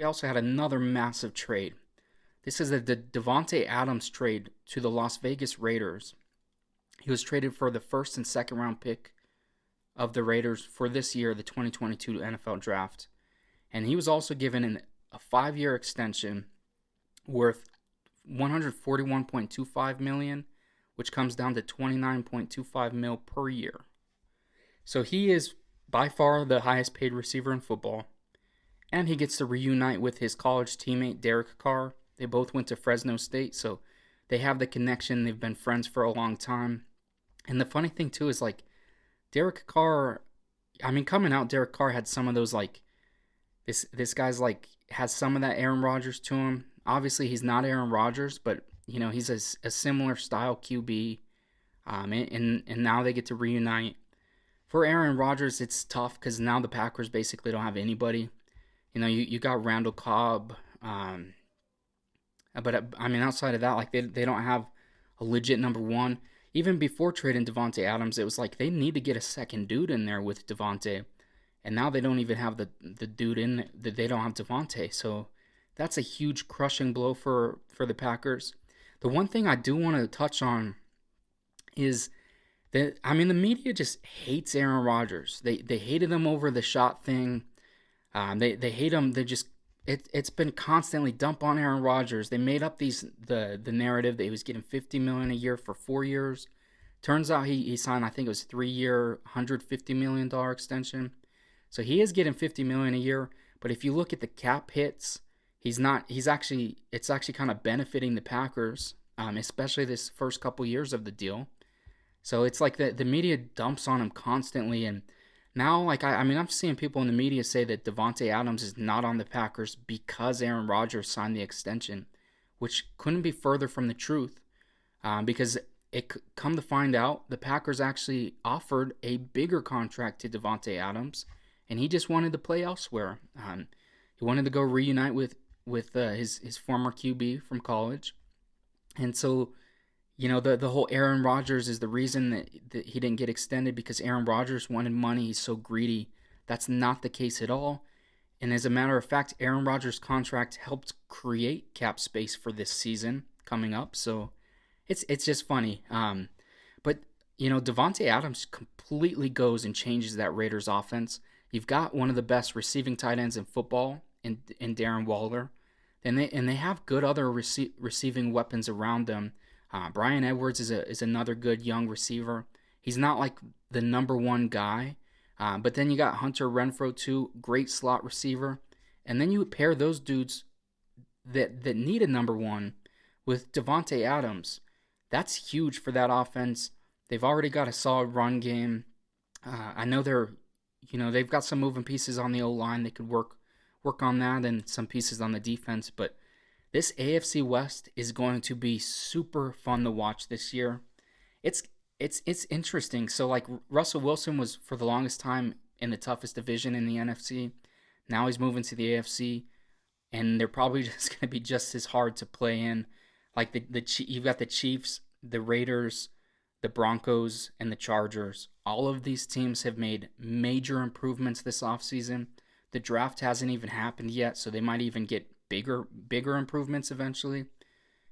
We also had another massive trade. This is the Davante Adams trade to the Las Vegas Raiders. He was traded for the first and second round pick of the Raiders for this year, the 2022 NFL Draft. And he was also given a 5-year extension worth 141.25 million, which comes down to 29.25 mil per year. So he is by far the highest paid receiver in football, and he gets to reunite with his college teammate Derek Carr. They both went to Fresno State, so they have the connection. They've been friends for a long time. And the funny thing too is like Derek Carr, I mean, coming out, Derek Carr had some of those like this guy's like has some of that Aaron Rodgers to him. Obviously, he's not Aaron Rodgers, but he's a similar style QB. And now they get to reunite. For Aaron Rodgers, it's tough because now the Packers basically don't have anybody. You got Randall Cobb, but I mean outside of that, like they don't have a legit number one. Even before trading Davante Adams, it was like they need to get a second dude in there with Davante, and now they don't even have the dude in that. They don't have Davante, so that's a huge crushing blow for the Packers. The one thing I do want to touch on is that the media just hates Aaron Rodgers. They hated him over the shot thing. They hate him. It's been constantly dumped on Aaron Rodgers. They made up the narrative that he was getting $50 million a year for 4 years. Turns out he signed, I think it was 3-year, $150 million extension. So he is getting $50 million a year. But if you look at the cap hits, it's actually kind of benefiting the Packers, especially this first couple years of the deal. So it's like the media dumps on him constantly, and now, like, I'm seeing people in the media say that Davante Adams is not on the Packers because Aaron Rodgers signed the extension, which couldn't be further from the truth. Because come to find out, the Packers actually offered a bigger contract to Davante Adams, and he just wanted to play elsewhere. He wanted to go reunite with his former QB from college, and so the whole Aaron Rodgers is the reason that he didn't get extended because Aaron Rodgers wanted money. He's so greedy. That's not the case at all. And as a matter of fact, Aaron Rodgers' contract helped create cap space for this season coming up. So it's just funny. But Davante Adams completely goes and changes that Raiders offense. You've got one of the best receiving tight ends in football in Darren Waller. And they have good other receiving weapons around them. Bryan Edwards is another good young receiver. He's not like the number one guy, but then you got Hunter Renfrow too, great slot receiver, and then you pair those dudes that need a number one with Davante Adams. That's huge for that offense. They've already got a solid run game. I know they've got some moving pieces on the O-line. They could work on that and some pieces on the defense, but this AFC West is going to be super fun to watch this year. It's interesting. So like Russell Wilson was for the longest time in the toughest division in the NFC. Now he's moving to the AFC, and they're probably just going to be just as hard to play in. Like you've got the Chiefs, the Raiders, the Broncos, and the Chargers. All of these teams have made major improvements this offseason. The draft hasn't even happened yet, so they might even get bigger improvements eventually.